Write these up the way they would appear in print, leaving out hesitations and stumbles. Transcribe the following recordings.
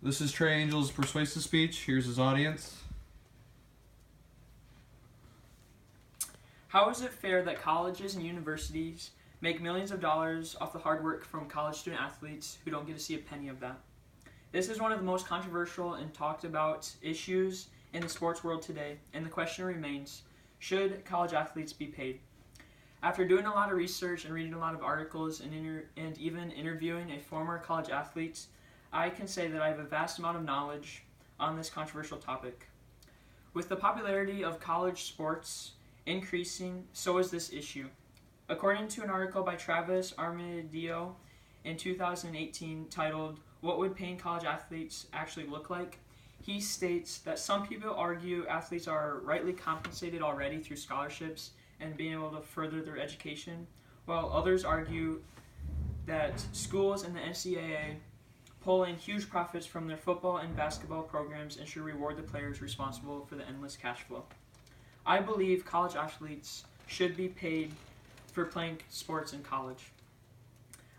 This is Trey Angel's Persuasive speech. Here's his audience. How is it fair that colleges and universities make millions of dollars off the hard work from college student athletes who don't get to see a penny of that? This is one of the most controversial and talked about issues in the sports world today, and the question remains, should college athletes be paid? After doing a lot of research and reading a lot of articles and even interviewing a former college athlete, I can say that I have a vast amount of knowledge on this controversial topic. With the popularity of college sports increasing, so is this issue. According to an article by Travis Armadillo in 2018 titled, "What Would Paying College Athletes Actually Look Like?" he states that some people argue athletes are rightly compensated already through scholarships and being able to further their education, while others argue that schools and the NCAA pull in huge profits from their football and basketball programs and should reward the players responsible for the endless cash flow. I believe college athletes should be paid for playing sports in college.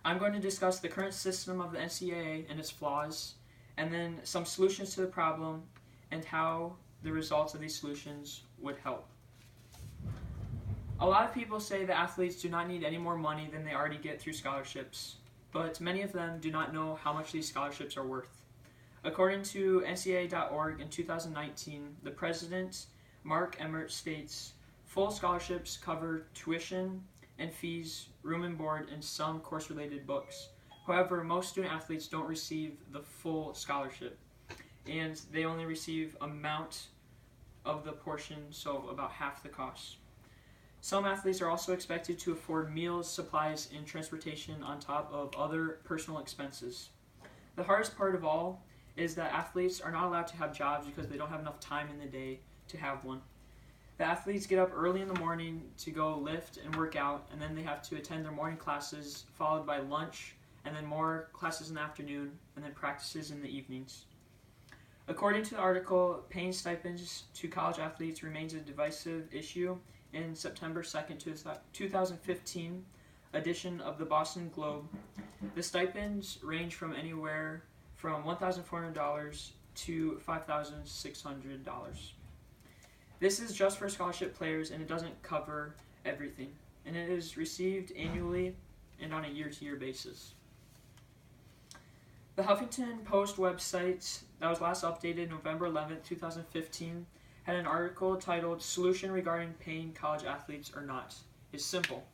I'm going to discuss the current system of the NCAA and its flaws, and then some solutions to the problem and how the results of these solutions would help. A lot of people say that athletes do not need any more money than they already get through scholarships, but many of them do not know how much these scholarships are worth. According to NCAA.org in 2019, the president, Mark Emmert, states, "Full scholarships cover tuition and fees, room and board, and some course-related books. However, most student athletes don't receive the full scholarship, and they only receive amount of the portion, so about half the cost. Some athletes are also expected to afford meals, supplies, and transportation on top of other personal expenses. The hardest part of all is that athletes are not allowed to have jobs because they don't have enough time in the day to have one. The athletes get up early in the morning to go lift and work out, and then they have to attend their morning classes, followed by lunch, and then more classes in the afternoon, and then practices in the evenings. According to the article, paying stipends to college athletes remains a divisive issue. In September 2nd, 2015 edition of the Boston Globe, the stipends range from anywhere from $1,400 to $5,600. This is just for scholarship players, and it doesn't cover everything, and it is received annually and on a year-to-year basis. The Huffington Post website that was last updated November 11th, 2015, had an article titled "Solution Regarding Paying College Athletes or Not is Simple."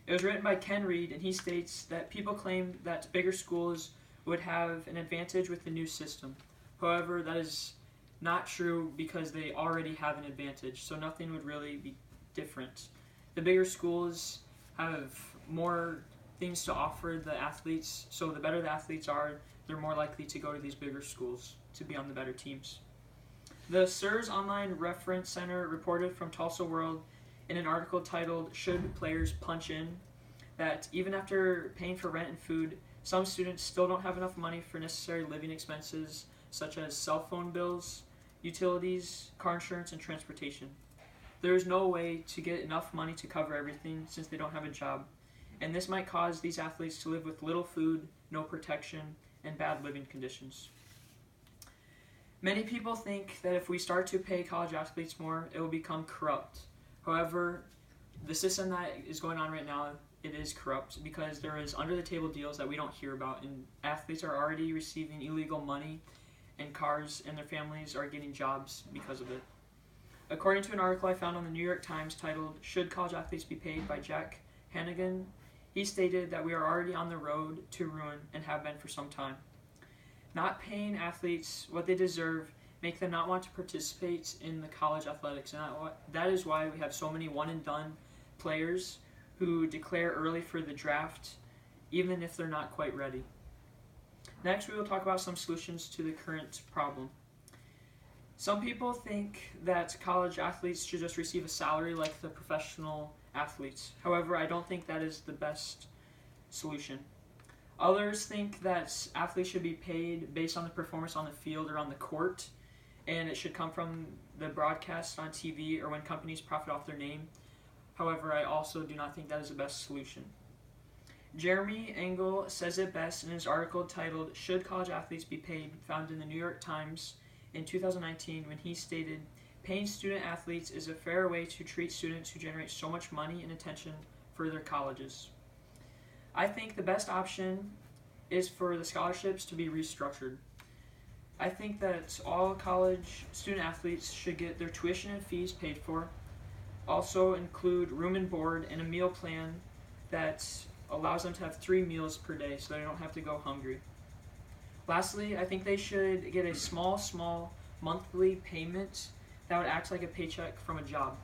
It was written by Ken Reed, and he states that people claim that bigger schools would have an advantage with the new system. However, that is not true because they already have an advantage, so nothing would really be different. The bigger schools have more things to offer the athletes, so the better the athletes are, they're more likely to go to these bigger schools to be on the better teams. The SIRS Online Reference Center reported from Tulsa World in an article titled "Should Players Punch In?" that even after paying for rent and food, some students still don't have enough money for necessary living expenses such as cell phone bills, utilities, car insurance, and transportation. There is no way to get enough money to cover everything since they don't have a job, and this might cause these athletes to live with little food, no protection, and bad living conditions. Many people think that if we start to pay college athletes more, it will become corrupt. However, the system that is going on right now, it is corrupt because there is under-the-table deals that we don't hear about, and athletes are already receiving illegal money and cars, and their families are getting jobs because of it. According to an article I found on the New York Times titled "Should College Athletes Be Paid?" by Jack Hannigan, he stated that we are already on the road to ruin and have been for some time. Not paying athletes what they deserve make them not want to participate in the college athletics, and that is why we have so many one-and-done players who declare early for the draft even if they're not quite ready. Next, we will talk about some solutions to the current problem. Some people think that college athletes should just receive a salary like the professional athletes. However, I don't think that is the best solution. Others think that athletes should be paid based on the performance on the field or on the court, and it should come from the broadcast on TV or when companies profit off their name. However, I also do not think that is the best solution. Jeremy Engel says it best in his article titled "Should College Athletes Be Paid?" found in the New York Times in 2019 when he stated, "Paying student athletes is a fair way to treat students who generate so much money and attention for their colleges." I think the best option is for the scholarships to be restructured. I think that all college student athletes should get their tuition and fees paid for, also include room and board and a meal plan that allows them to have 3 meals per day so they don't have to go hungry. Lastly, I think they should get a small monthly payment that would act like a paycheck from a job.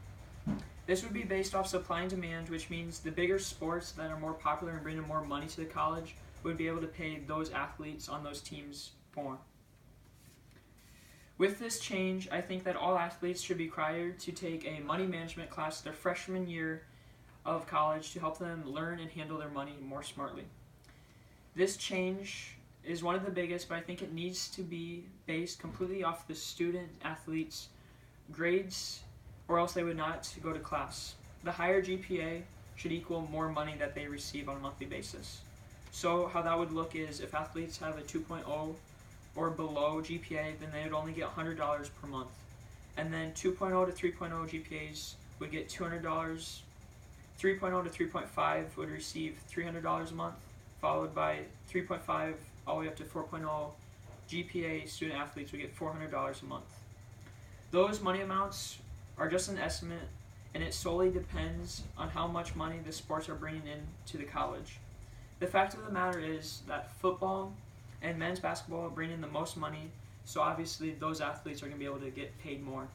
This would be based off supply and demand, which means the bigger sports that are more popular and bring in more money to the college would be able to pay those athletes on those teams more. With this change, I think that all athletes should be required to take a money management class their freshman year of college to help them learn and handle their money more smartly. This change is one of the biggest, but I think it needs to be based completely off the student athletes' grades, or else they would not go to class. The higher GPA should equal more money that they receive on a monthly basis. So how that would look is if athletes have a 2.0 or below GPA, then they would only get $100 per month. And then 2.0 to 3.0 GPAs would get $200. 3.0 to 3.5 would receive $300 a month, followed by 3.5 all the way up to 4.0 GPA student athletes would get $400 a month. Those money amounts are just an estimate, and it solely depends on how much money the sports are bringing in to the college. The fact of the matter is that football and men's basketball bring in the most money, so obviously those athletes are going to be able to get paid more.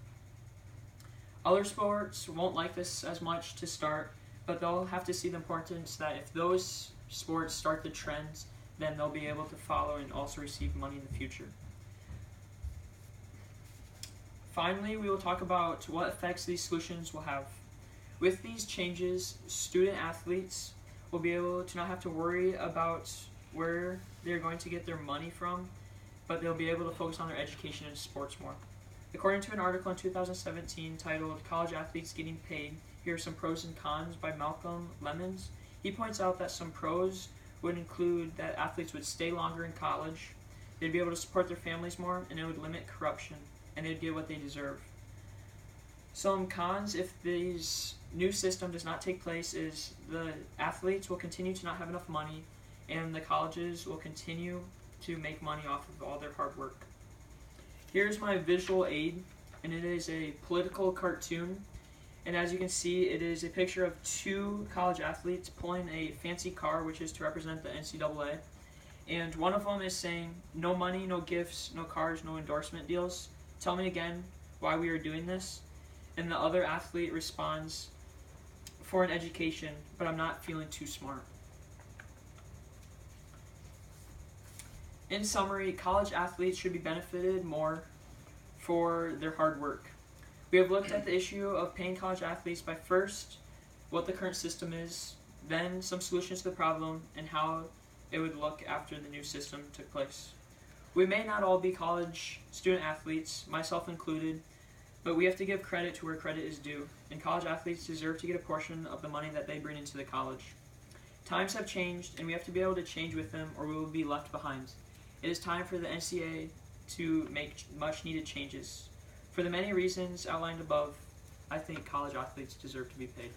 Other sports won't like this as much to start, but they'll have to see the importance that if those sports start the trends, then they'll be able to follow and also receive money in the future. Finally, we will talk about what effects these solutions will have. With these changes, student athletes will be able to not have to worry about where they're going to get their money from, but they'll be able to focus on their education and sports more. According to an article in 2017 titled "College Athletes Getting Paid, Here are Some Pros and Cons" by Malcolm Lemons, he points out that some pros would include that athletes would stay longer in college, they'd be able to support their families more, and it would limit corruption, and they'd get what they deserve. Some cons, if this new system does not take place, is the athletes will continue to not have enough money, and the colleges will continue to make money off of all their hard work. Here's my visual aid, and it is a political cartoon, and as you can see, it is a picture of 2 college athletes pulling a fancy car, which is to represent the NCAA, and one of them is saying, "No money, no gifts, no cars, no endorsement deals. Tell me again why we are doing this." And the other athlete responds, "For an education, but I'm not feeling too smart." In summary, college athletes should be benefited more for their hard work. We have looked at the issue of paying college athletes by first what the current system is, then some solutions to the problem, and how it would look after the new system took place. We may not all be college student athletes, myself included, but we have to give credit to where credit is due, and college athletes deserve to get a portion of the money that they bring into the college. Times have changed, and we have to be able to change with them, or we will be left behind. It is time for the NCAA to make much needed changes. For the many reasons outlined above, I think college athletes deserve to be paid.